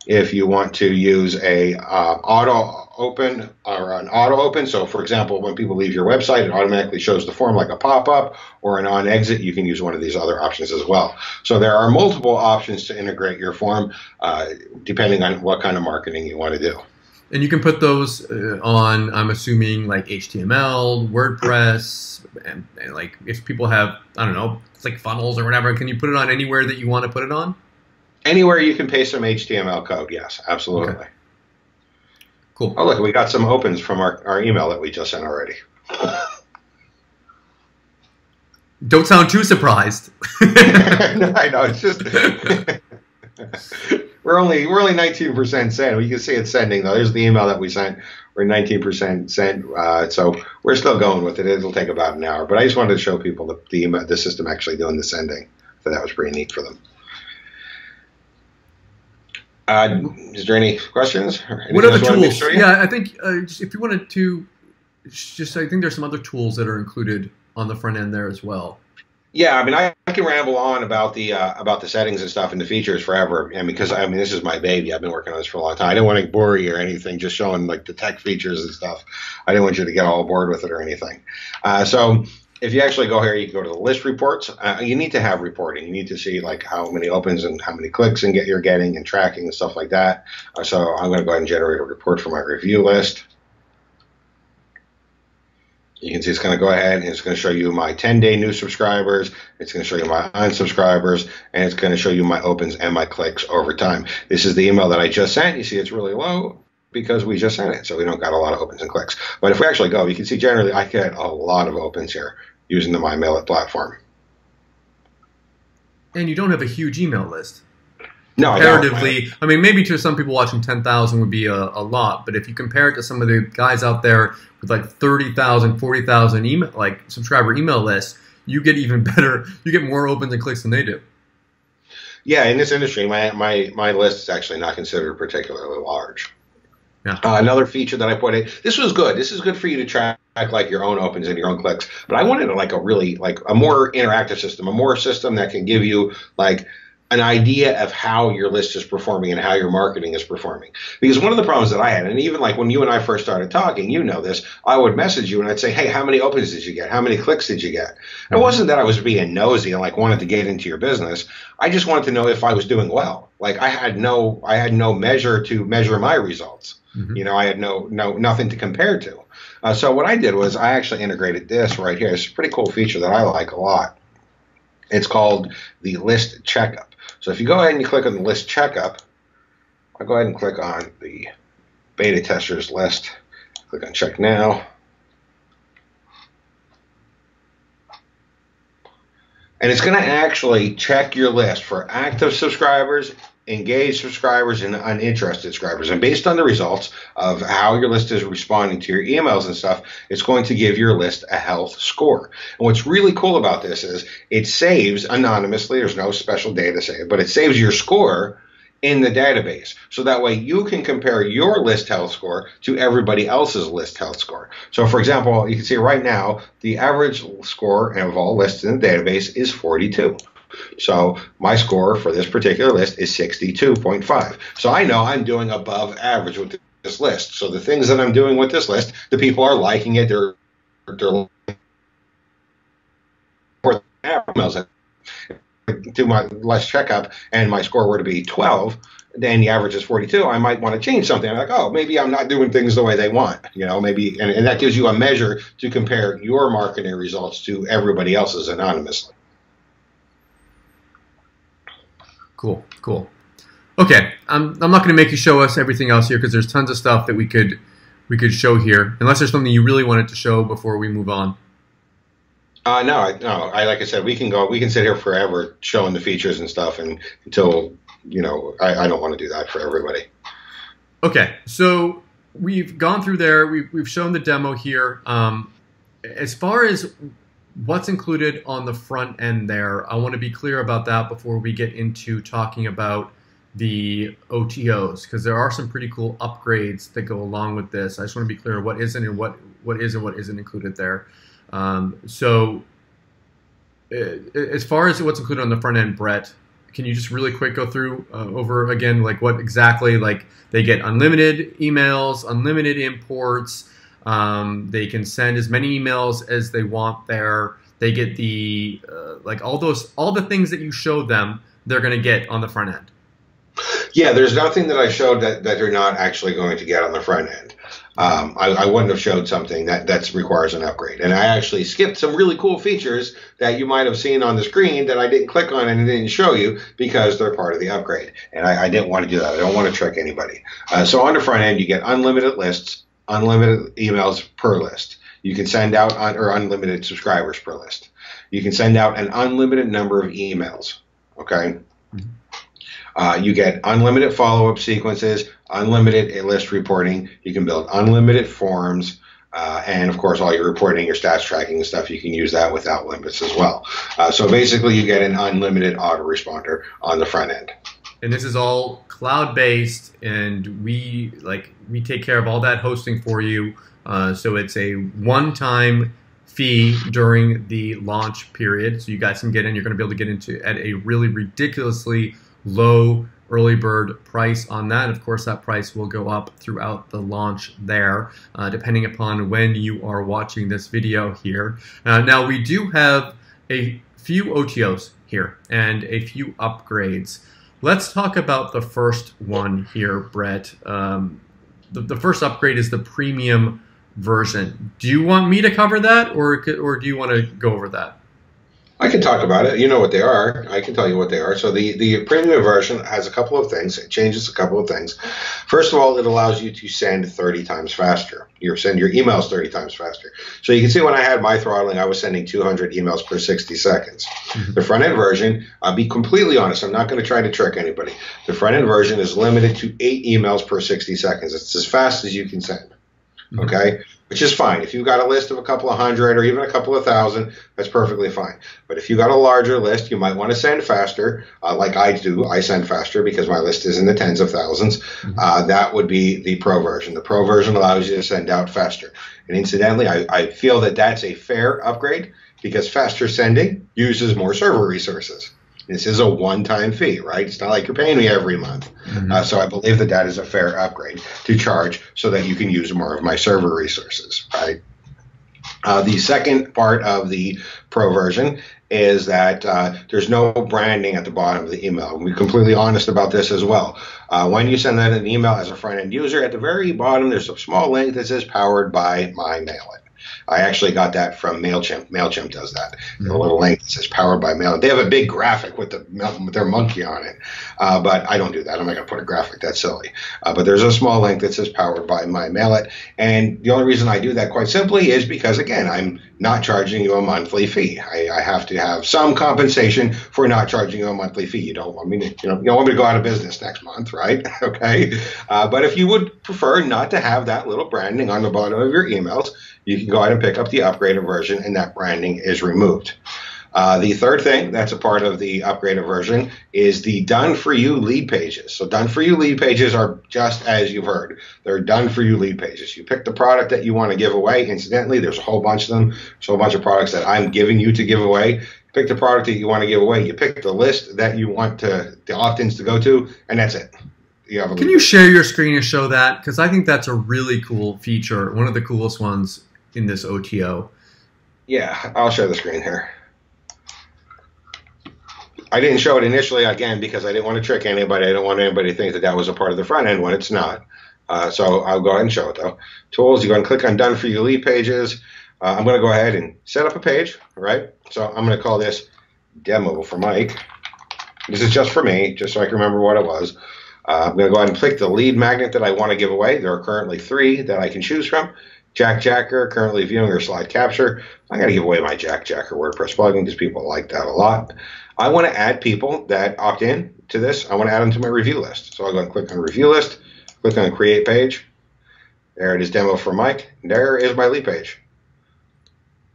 If you want to use a auto open or an auto open, so for example, when people leave your website, it automatically shows the form like a pop-up, or an on exit, you can use one of these other options as well. So there are multiple options to integrate your form, depending on what kind of marketing you want to do. And you can put those on, I'm assuming, like HTML, WordPress, and like if people have, I don't know, it's like funnels or whatever, can you put it on anywhere that you want to put it on? Anywhere you can paste some HTML code, yes, absolutely. Okay. Cool. Oh, look, we got some opens from our email that we just sent already. Don't sound too surprised. No, I know, it's just we're only 19% sent. You can see it's sending though. There's the email that we sent. We're 19% sent, so we're still going with it. It'll take about an hour, but I just wanted to show people the system actually doing the sending. So that was pretty neat for them. Is there any questions? What are the tools? Yeah, I think if you wanted to, I think there's some other tools that are included on the front end there as well. Yeah, I mean, I can ramble on about the settings and stuff and the features forever, and because I mean, this is my baby. I've been working on this for a long time. I didn't want to bore you or anything, just showing like the tech features and stuff. I didn't want you to get all bored with it or anything. So if you actually go here, you can go to the list reports. You need to have reporting. You need to see like how many opens and how many clicks you're getting and tracking and stuff like that. So I'm going to go ahead and generate a report for my review list. You can see it's going to go ahead and it's going to show you my 10-day new subscribers. It's going to show you my unsubscribers, and it's going to show you my opens and my clicks over time. This is the email that I just sent. You see it's really low because we just sent it, so we don't got a lot of opens and clicks. But if we actually go, you can see generally I get a lot of opens here using the MyMailit platform. And you don't have a huge email list. No, comparatively, I mean, maybe to some people watching 10,000 would be a lot, but if you compare it to some of the guys out there with like 30,000, 40,000 email, like subscriber email lists, you get even better. You get more opens and clicks than they do. Yeah, in this industry, my list is actually not considered particularly large. Yeah. Another feature that I put in, this was good. This is good for you to track like your own opens and your own clicks, but I wanted like a more interactive system, a more system that can give you like an idea of how your list is performing and how your marketing is performing. Because one of the problems that I had, and even like when you and I first started talking, you know this, I would message you and I'd say, hey, how many opens did you get? How many clicks did you get? Mm-hmm. It wasn't that I was being nosy and like wanted to get into your business. I just wanted to know if I was doing well. Like I had no measure to measure my results. Mm-hmm. You know, I had nothing to compare to. So what I did was I actually integrated this right here. It's a pretty cool feature that I like a lot. It's called the list checkup. So if you go ahead and you click on the list checkup, I'll go ahead and click on the beta testers list. Click on check now. And it's going to actually check your list for active subscribers, engaged subscribers, and uninterested subscribers. And based on the results of how your list is responding to your emails and stuff, it's going to give your list a health score. And what's really cool about this is it saves anonymously. There's no special data save, but it saves your score in the database. So that way you can compare your list health score to everybody else's list health score. So for example, you can see right now, the average score of all lists in the database is 42. So my score for this particular list is 62.5. So I know I'm doing above average with this list. So the things that I'm doing with this list, the people are liking it. They're emails. Do my last checkup and my score were to be 12, then the average is 42, I might want to change something. I'm like, oh, maybe I'm not doing things the way they want, maybe, and that gives you a measure to compare your marketing results to everybody else's anonymously. Cool. Okay, I'm not going to make you show us everything else here because there's tons of stuff that we could show here, unless there's something you really wanted to show before we move on. No. Like I said, we can sit here forever showing the features and stuff, and until I don't want to do that for everybody. Okay, so we've gone through there. We've shown the demo here. As far as what's included on the front end there, I want to be clear about that before we get into talking about the OTOs, because there are some pretty cool upgrades that go along with this. I just want to be clear what isn't and what is and what isn't included there. So as far as what's included on the front end, Brett, can you just really quick go through over again, like what exactly, like they get unlimited emails, unlimited imports, they can send as many emails as they want there. They get the, like all the things that you showed them, they're going to get on the front end. Yeah, there's nothing that I showed that they're not actually going to get on the front end. I wouldn't have showed something that requires an upgrade. And I actually skipped some really cool features that you might have seen on the screen that I didn't click on and didn't show you because they're part of the upgrade. And I didn't want to do that. I don't want to trick anybody. So on the front end, you get unlimited lists, unlimited emails per list. You can send out or unlimited subscribers per list. You can send out an unlimited number of emails. Okay. Mm-hmm. You get unlimited follow-up sequences, unlimited list reporting. You can build unlimited forms, and of course, all your reporting, your stats tracking and stuff, you can use that without limits as well. So basically, you get an unlimited autoresponder on the front end. And this is all cloud-based, and we take care of all that hosting for you. So it's a one-time fee during the launch period. So you guys can get in. You're going to be able to get into at a really ridiculously low early bird price on that. Of course, that price will go up throughout the launch there, depending upon when you are watching this video here. Now, we do have a few OTOs here and a few upgrades. Let's talk about the first one here, Brett. The first upgrade is the premium version. Do you want me to cover that, or do you want to go over that? I can talk about it. You know what they are. I can tell you what they are. So the premium version has a couple of things. It changes a couple of things. First of all, it allows you to send 30 times faster. You send your emails 30 times faster. So you can see when I had my throttling, I was sending 200 emails per 60 seconds. Mm-hmm. The front end version, I'll be completely honest, I'm not going to try to trick anybody. The front end version is limited to 8 emails per 60 seconds. It's as fast as you can send. Mm-hmm. Okay? Which is fine. If you've got a list of a couple of hundred or even a couple of thousand, that's perfectly fine. But if you've got a larger list, you might want to send faster, like I do. I send faster because my list is in the tens of thousands. Mm-hmm. That would be the Pro version. The Pro version allows you to send out faster. And incidentally, I feel that that's a fair upgrade because faster sending uses more server resources. This is a one-time fee, right? It's not like you're paying me every month. Mm-hmm. So I believe that is a fair upgrade to charge so that you can use more of my server resources, right? The second part of the Pro version is that there's no branding at the bottom of the email. We're completely honest about this as well. When you send out an email as a front-end user, at the very bottom, there's a small link that says powered by MyMailit. I actually got that from MailChimp. MailChimp does that. Mm-hmm. A little link that says powered by MailChimp. They have a big graphic with their monkey on it. But I don't do that. I'm not going to put a graphic. That's silly. But there's a small link that says powered by MyMailit. And the only reason I do that quite simply is because, again, I'm not charging you a monthly fee. I have to have some compensation for not charging you a monthly fee. You don't want me to, you don't want me to go out of business next month, right? Okay. But if you would prefer not to have that little branding on the bottom of your emails, you can go ahead and pick up the upgraded version, and that branding is removed. The third thing that's a part of the upgraded version is the done-for-you lead pages. So done-for-you lead pages are just as you've heard. They're done-for-you lead pages. You pick the product that you want to give away. Incidentally, there's a whole bunch of them. There's a whole bunch of products that I'm giving you to give away. pick the product that you want to give away. You pick the list that you want the opt-ins to go to, and that's it. Can you share your screen and show that? Because I think that's a really cool feature, one of the coolest ones in this OTO. Yeah, I'll share the screen here. I didn't show it initially, again, because I didn't want to trick anybody. I don't want anybody to think that that was a part of the front end when it's not. So I'll go ahead and show it, though. Tools, you go and click on Done For You lead pages. I'm going to go ahead and set up a page, right? So I'm going to call this Demo for Mike. This is just for me, just so I can remember what it was. I'm going to go ahead and click the lead magnet that I want to give away. There are currently 3 that I can choose from. Jack Jacker, currently viewing or slide capture. I'm going to give away my Jack Jacker WordPress plugin because people like that a lot. I want to add people that opt in to this. I want to add them to my review list. So I'll go and click on review list, click on create page. There it is, Demo for Mike. There is my lead page.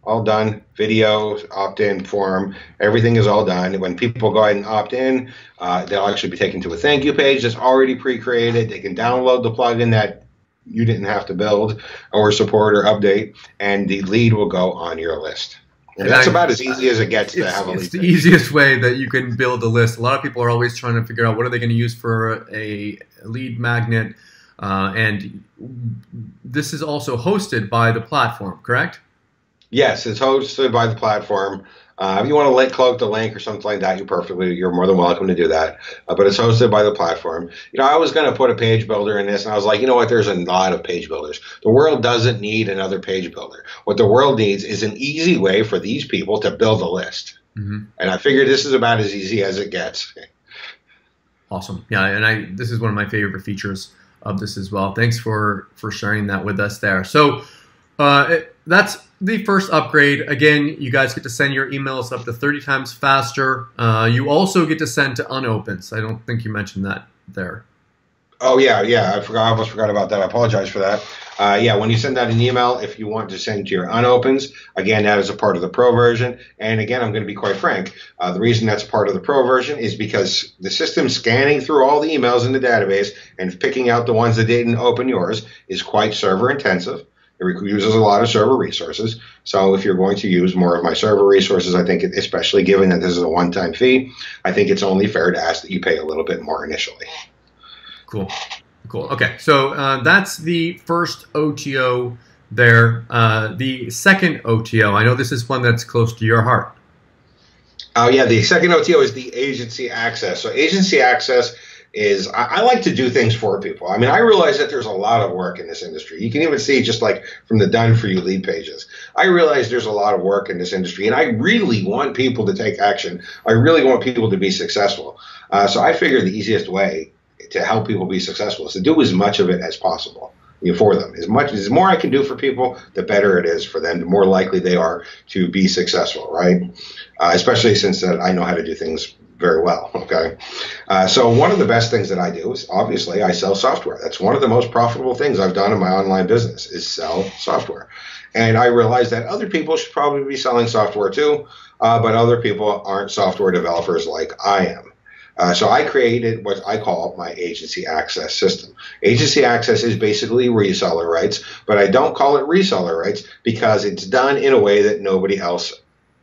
All done. Video, opt-in form, everything is all done. When people go ahead and opt in, they'll actually be taken to a thank you page that's already pre-created. They can download the plugin that you didn't have to build or support or update, and the lead will go on your list. And that's about as easy as it gets to have a lead. It's the easiest way that you can build a list. A lot of people are always trying to figure out what are they going to use for a lead magnet, and this is also hosted by the platform, correct? Yes, it's hosted by the platform. If you want to cloak the link or something like that, you're more than welcome to do that. But it's hosted by the platform. I was going to put a page builder in this, and I was like, you know what? There's a lot of page builders. The world doesn't need another page builder. What the world needs is an easy way for these people to build a list. Mm-hmm. And I figured this is about as easy as it gets. Awesome. Yeah, and this is one of my favorite features of this as well. Thanks for sharing that with us there. So that's the first upgrade. Again, you guys get to send your emails up to 30 times faster. You also get to send to unopens. I don't think you mentioned that there. Oh, yeah. I almost forgot about that. I apologize for that. Yeah, when you send out an email, if you want to send to your unopens, again, that is a part of the pro version. And again, I'm going to be quite frank. The reason that's part of the pro version is because the system scanning through all the emails in the database and picking out the ones that didn't open yours is quite server intensive. It uses a lot of server resources. So if you're going to use more of my server resources, I think, especially given that this is a one-time fee, I think it's only fair to ask that you pay a little bit more initially. Cool. Okay, so that's the first OTO there. The second OTO, I know this is one that's close to your heart. Oh, yeah, the second OTO is the agency access. So agency access is I like to do things for people. I mean, I realize that there's a lot of work in this industry. You can even see just like from the Done For You lead pages. I realize there's a lot of work in this industry, and I really want people to take action. I really want people to be successful. So I figure the easiest way to help people be successful is to do as much of it as possible for them. As more I can do for people, the better it is for them, the more likely they are to be successful, right? Especially since I know how to do things very well, okay? So one of the best things that I do is, obviously, I sell software. That's one of the most profitable things I've done in my online business is sell software. And I realize that other people should probably be selling software too, but other people aren't software developers like I am. So I created what I call my agency access system. Agency access is basically reseller rights, but I don't call it reseller rights because it's done in a way that nobody else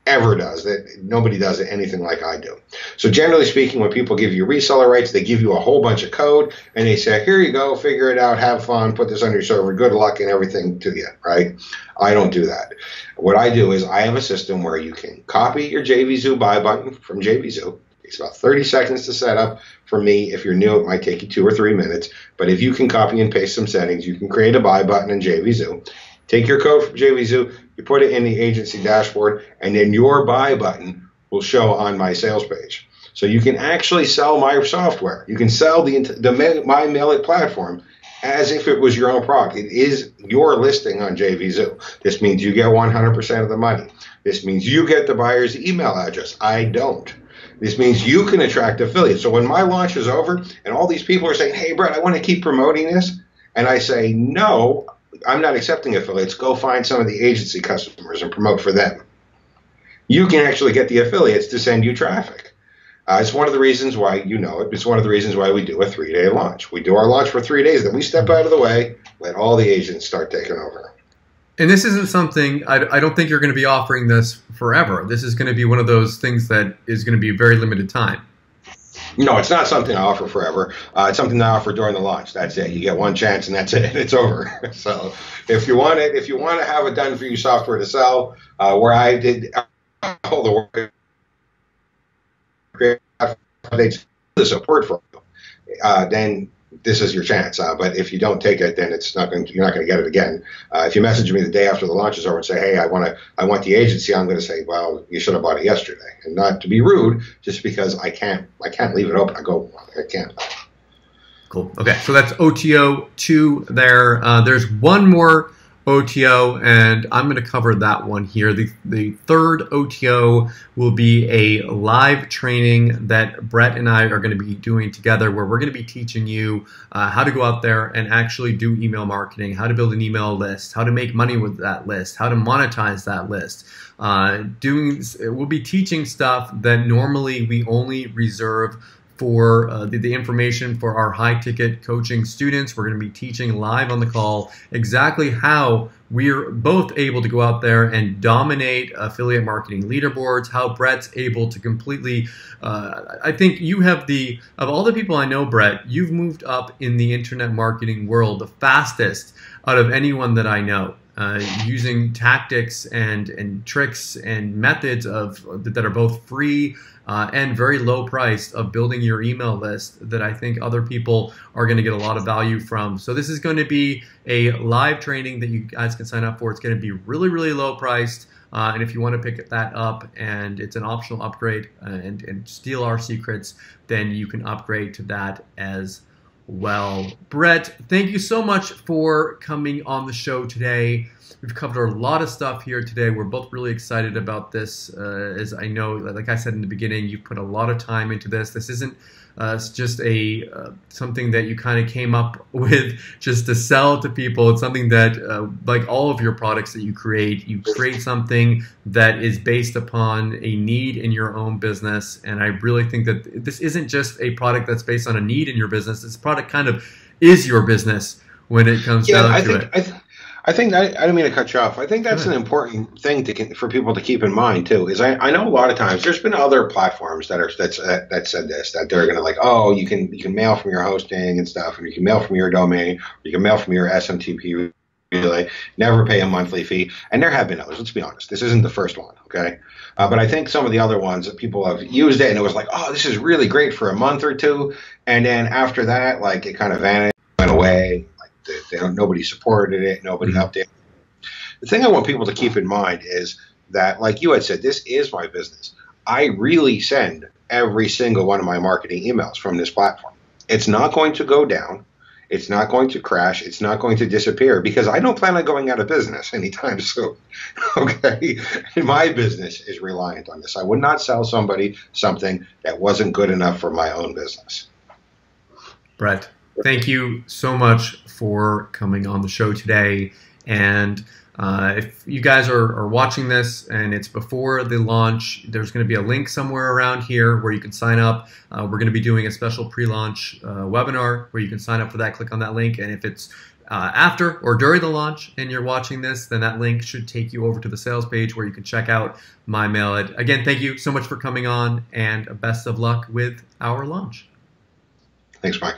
ever does, that nobody does it anything like I do. So generally speaking, when people give you reseller rights, they give you a whole bunch of code and they say, here you go, figure it out, have fun, put this on your server, good luck and everything to you, right? I don't do that. What I do is I have a system where you can copy your JVZoo buy button from JVZoo. It takes about 30 seconds to set up. For me, if you're new, it might take you 2 or 3 minutes. But if you can copy and paste some settings, you can create a buy button in JVZoo. Take your code from JVZoo, you put it in the agency dashboard, and then your buy button will show on my sales page. So you can actually sell my software. You can sell the MyMailit platform as if it was your own product. It is your listing on JVZoo. This means you get 100% of the money. This means you get the buyer's email address. I don't. This means you can attract affiliates. So when my launch is over and all these people are saying, hey, Brett, I want to keep promoting this, and I say, no, I'm not accepting affiliates. Go find some of the agency customers and promote for them. You can actually get the affiliates to send you traffic. It's one of the reasons why, it's one of the reasons why we do a 3-day launch. We do our launch for 3 days, then we step out of the way, let all the agents start taking over. And this isn't something, I don't think you're going to be offering this forever. This is going to be one of those things that is going to be very limited time. No, it's not something I offer forever. It's something I offer during the launch. That's it. You get one chance, and that's it. It's over. So, if you want it, if you want to have a done for you software to sell, where I did all the work, create the support for you, then this is your chance. But if you don't take it, then you're not going to get it again. If you message me the day after the launch is over and say, "Hey, I want the agency," I'm going to say, "Well, you should have bought it yesterday," and not to be rude, just because I can't leave it open. I can't. Cool. Okay, so that's OTO 2 there. There's one more OTO, and I'm going to cover that one here. The third OTO will be a live training that Brett and I are going to be doing together, where we're going to be teaching you how to go out there and actually do email marketing, how to build an email list, how to make money with that list, how to monetize that list. We'll be teaching stuff that normally we only reserve for the information for our high-ticket coaching students. We're going to be teaching live on the call exactly how we're both able to go out there and dominate affiliate marketing leaderboards, how Brett's able to completely, I think you have of all the people I know, Brett, you've moved up in the internet marketing world the fastest out of anyone that I know. Using tactics and tricks and methods that are both free and very low priced of building your email list that I think other people are going to get a lot of value from. So this is going to be a live training that you guys can sign up for. It's going to be really, really low priced. And if you want to pick that up and it's an optional upgrade and steal our secrets, then you can upgrade to that as well. Brett, thank you so much for coming on the show today. We've covered a lot of stuff here today. We're both really excited about this. As I know, like I said in the beginning, you put a lot of time into this. This isn't just something that you kind of came up with just to sell to people. It's something that, like all of your products that you create something that is based upon a need in your own business. And I really think that this isn't just a product that's based on a need in your business. This product kind of is your business when it comes down to it. I think I don't mean to cut you off. I think that's an important thing for people to keep in mind too. Is I know a lot of times there's been other platforms that said this, that they're going to oh, you can mail from your hosting and stuff, and you can mail from your domain, or you can mail from your SMTP relay, never pay a monthly fee. And there have been others. Let's be honest. This isn't the first one, okay? But I think some of the other ones that people have used it, and it was like, oh, this is really great for a month or two, and then after that, it kind of vanished, went away. Nobody supported it. Nobody updated. The thing I want people to keep in mind is that, like you had said, this is my business. I really send every single one of my marketing emails from this platform. It's not going to go down. It's not going to crash. It's not going to disappear, because I don't plan on going out of business anytime soon. Okay? And my business is reliant on this. I would not sell somebody something that wasn't good enough for my own business. Brett, thank you so much for coming on the show today. And if you guys are watching this and it's before the launch, there's going to be a link somewhere around here where you can sign up. We're going to be doing a special pre-launch webinar where you can sign up for that. Click on that link. And if it's after or during the launch and you're watching this, then that link should take you over to the sales page where you can check out MyMailit. Again, thank you so much for coming on, and best of luck with our launch. Thanks, Mike.